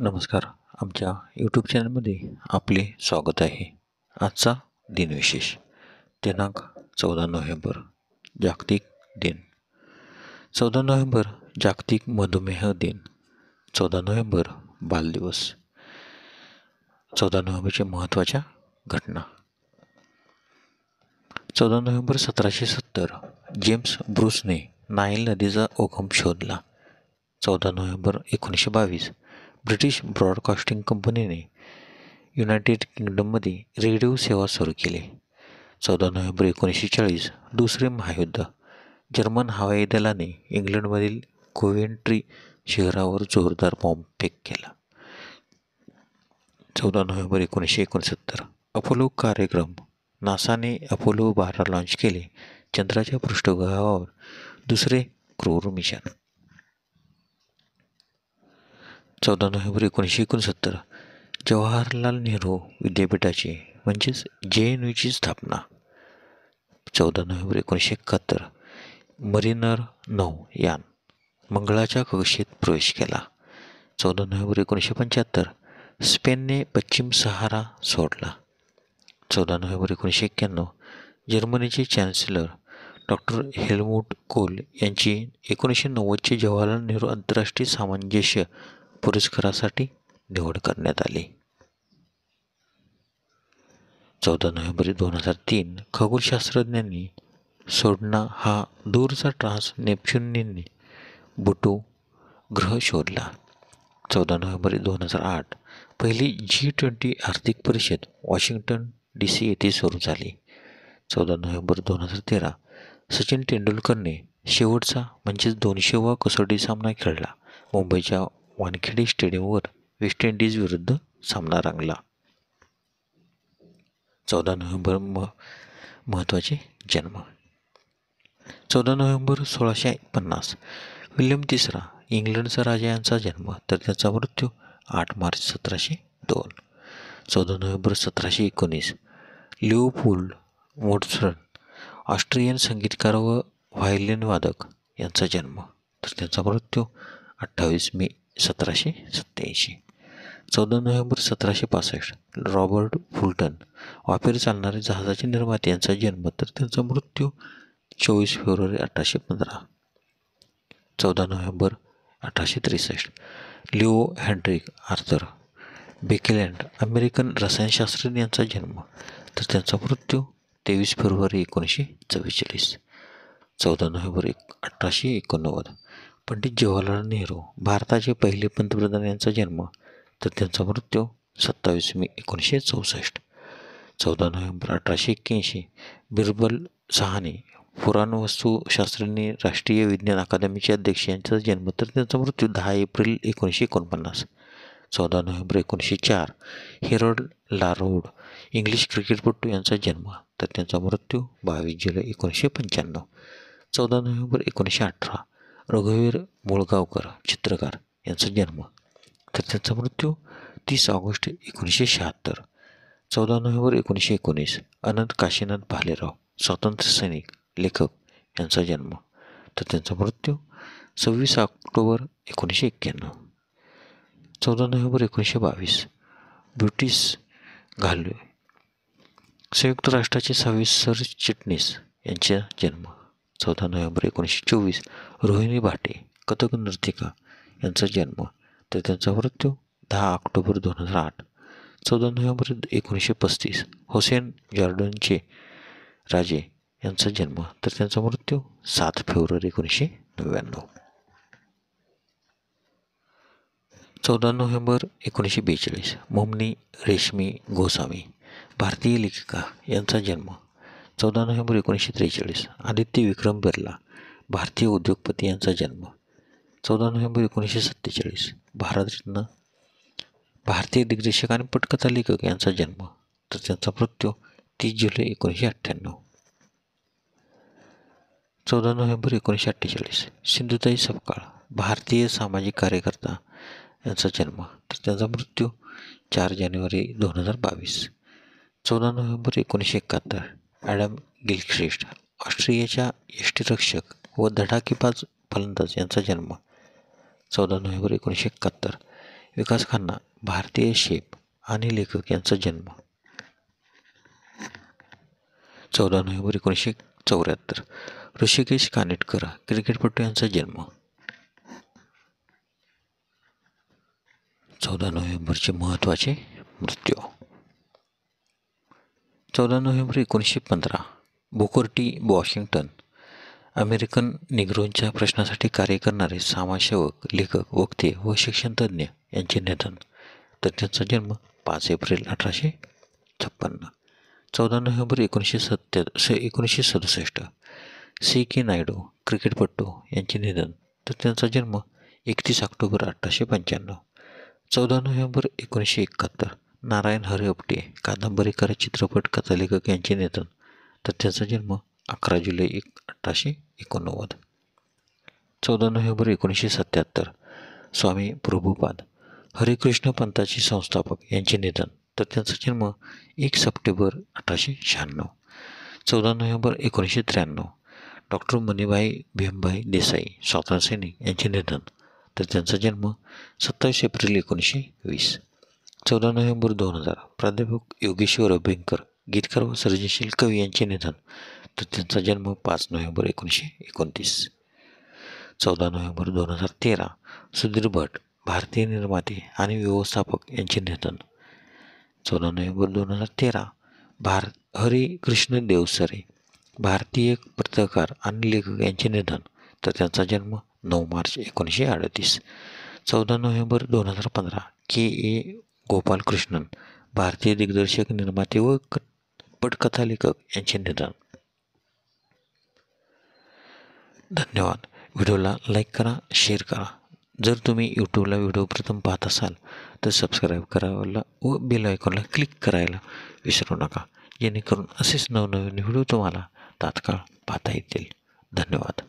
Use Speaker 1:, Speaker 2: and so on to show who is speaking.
Speaker 1: नमस्कार. आमच्या यूट्यूब चॅनलमध्ये आपले स्वागत आहे. आजचा दिनविशेष दिनांक 14 नोव्हेंबर जागतिक दिन. 14 नोव्हेंबर जागतिक मधुमेह दिन. 14 नोव्हेंबर बालदिवस. 14 नोव्हेंबरच्या महत्त्वाच्या घटना. 14 नोव्हेंबर 1770 जेम्स ब्रूसने नाईल नदीचा उगम शोधला. 14 नोव्हेंबर 1922 ब्रिटिश ब्रॉडकास्टिंग कंपनीने युनायटेड किंगडममध्ये रेडिओ सेवा सुरू केली. 14 नोव्हेंबर 1940 दुसरे महायुद्ध. जर्मन हवाई दलाने इंग्लंडमधील कोवेंट्री शहरावर जोरदार बॉम्बफेक केला. 14 नोव्हेंबर 1969 अपोलो कार्यक्रम. नासाने अपोलो 12 लॉन्च केले. चंद्राच्या पृष्ठभागावर दुसरे क्रूर मिशन. 14 नोव्हेंबर 1969 जवाहरलाल नेहरू विद्यापीठाची म्हणजेच JNUची स्थापना. 14 नोव्हेंबर 1971 मरीनर 9 यान मंगळाच्या कक्षेत प्रवेश केला. 14 नोव्हेंबर 1975 स्पेनने पश्चिम सहारा सोडला. 14 नोव्हेंबर 1991 जर्मनीचे चान्सलर डॉक्टर हेल्मुट कोल यांची 1990चे जवाहरलाल नेहरू आंतरराष्ट्रीय सामंजस्य पुरस्कारासाठी निवड करण्यात आली. 14 नोव्हेंबर 2003 खगोलशास्त्रज्ञांनी सोडणा हा दूरचा ट्रान्स नेपच्यूनने बुटो ग्रह शोधला. 14 नोव्हेंबर 2008 पहिली G20 आर्थिक परिषद वॉशिंग्टन DC येथे सुरू झाली. 14 नोव्हेंबर 2013 सचिन तेंडुलकरने शेवटचा म्हणजेच 200वा कसोटी सामना खेळला. मुंबईच्या वानखेडे स्टेडियमवर वेस्ट इंडिज विरुद्ध सामना रंगला. 14 नोव्हेंबर महत्त्वाचे जन्म. 14 नोव्हेंबर 1650 विल्यम तिसरा इंग्लंडचा राजा यांचा जन्म तर त्याचा मृत्यू 8 March 1702. 14 November 1719 Leopold Mozart Austrian संगीतकार व व्हायोलिन वादक यांचा जन्म तर त्याचा मृत्यू 28 मे 1787. 14 नोव्हेंबर 1765 रॉबर्ट फुल्टन वाफेवर चालणारे जहाजाचे निर्माते यांचा जन्म तर त्यांचा मृत्यू 24 फेब्रुवारी 1815. 14 नोव्हेंबर 1863 Leo Hendrik Arthur Baekeland American रसायनशास्त्रज्ञ यांचा जन्म तर त्यांचा मृत्यू 23 फेब्रुवारी 1944. 14 नोव्हेंबर 1889 पंडित जवाहरलाल नेहरू भारताचे पहिले पंतप्रधान यांचा जन्म तर त्यांचा मृत्यू 27 मे 1964. 14 नोव्हेंबर 1881 बिरबल सहानी पुराणवस्तुशास्त्रज्ञ राष्ट्रीय विज्ञान अकादमीचे अध्यक्ष यांचा जन्म तर त्यांचा मृत्यू 10 एप्रिल 1949. 14 नोव्हेंबर 1904 हेरोल्ड लारोड इंग्लिश क्रिकेटपटू यांचा जन्म तर त्यांचा मृत्यू 22 जुलै 1995. 14 नोव्हेंबर 1918 रघुवीर मुळगावकर चित्रकार यांचा जन्म तर त्यांचा मृत्यू 30 ऑगस्ट 1976. 14 नोव्हेंबर 1919 अनंत काशीनाथ भालेराव स्वातंत्र्य सैनिक लेखक यांचा जन्म तर त्यांचा मृत्यू 26 ऑक्टोबर 1991. 14 नोव्हेंबर 1922 ब्रिटिश घालवे संयुक्त राष्ट्राचे 6वे सरचिटणीस यांचा जन्म. 14 नोव्हेंबर 1924 रोहिणी भाटे कथक नर्तिका यांचा जन्म तर त्यांचा मृत्यू 10 ऑक्टोबर 2008. 14 नोव्हेंबर 1935 हुसेन जॉर्डनचे राजे यांचा जन्म तर त्यांचा मृत्यू 7 फेब्रुवारी 1999. 14 नोव्हेंबर 1942 मोमनी रेशमी गोसावी भारतीय लेखिका यांचा जन्म. 14 नोव्हेंबर 1943 आदित्य विक्रम बिर्ला भारतीय उद्योगपती यांचा जन्म. 14 नोव्हेंबर 1947 भारतरत्न भारतीय दिग्दर्शक आणि पटकथा लेखक यांचा जन्म तर त्यांचा मृत्यू 30 जुलै 1998. 14 नोव्हेंबर 1948 सिंधुताई सपकाळ भारतीय सामाजिक कार्यकर्ता यांचा जन्म तर त्यांचा मृत्यू 4 जानेवारी 2022. 14 नोव्हेंबर 1971 ॲडम गिलख्रिस्ट ऑस्ट्रियाच्या यष्टिरक्षक व धडाकेबाज फलंदाज यांचा जन्म. 14 नोव्हेंबर 1971 विकास खन्ना, भारतीय शेफ आणि लेखक यांचा जन्म 14 नोव्हेंबर 1974. ऋषिकेश कानेटकर, क्रिकेटपटू यांचा जन्म 14 नोव्हेंबरचे महत्त्वाचे मृत्यू 14 नोव्हेंबर 1915. बुकर टी वॉशिंग्टन, अमेरिकन निग्रोंच्या प्रश्नासाठी कार्य करणारे समाजसेवक, लेखक, वक्ते व शिक्षणतज्ज्ञ यांचे निधन. तर त्यांचा जन्म 5 एप्रिल 1856. 14 नोव्हेंबर 1967. सी के नायडू, क्रिकेटपटू यांचे निधन. तर त्यांचा जन्म 31 ऑक्टोबर 1895. 14 नोव्हेंबर 1971. नारायण हरी आपटे, कादंबरीकार, चित्रपट कथालेखक यांचे निधन. तर त्यांचा जन्म 11 जुलै 1889. 14 नोव्हेंबर 1977. स्वामी प्रभुपाद, हरिकृष्ण पंथाचे संस्थापक यांचे निधन. तर त्यांचा जन्म 1 सप्टेंबर 1896. 14 नोव्हेंबर 1993. डॉक्टर मणिभाई भीमभाई देसाई, स्वातंत्र्यसैनिक यांचे निधन. तर त्यांचा जन्म 27 एप्रिल 1920. 14 नोव्हेंबर 2000. प्राध्यापक योगेश्वर अभ्यंकर, गीतकार व सर्जनशील कवी यांचे निधन. तर त्यांचा जन्म 5 नोव्हेंबर 1929. 14 नोव्हेंबर 2013. सुधीर भट, भारतीय निर्माते आणि व्यवस्थापक यांचे निधन. 14 नोव्हेंबर 2013. हरिकृष्ण देवसरे, भारतीय पत्रकार आणि लेखक यांचे निधन. तर त्यांचा जन्म 9 मार्च 1938. 14 नोव्हेंबर 2015. के ए गोपालकृष्णन, भारतीय दिग्दर्शक, निर्माते व पटकथा लेखक यांचे निधन. धन्यवाद. व्हिडिओला लाईक करा, शेअर करा. जर तुम्ही यूट्यूबला व्हिडिओ प्रथम पाहत असाल तर सबस्क्राईब करायला व बेल आयकॉनला क्लिक करायला विसरू नका, जेणेकरून असेच नवनवीन व्हिडिओ तुम्हाला तात्काळ पाहता येतील. धन्यवाद.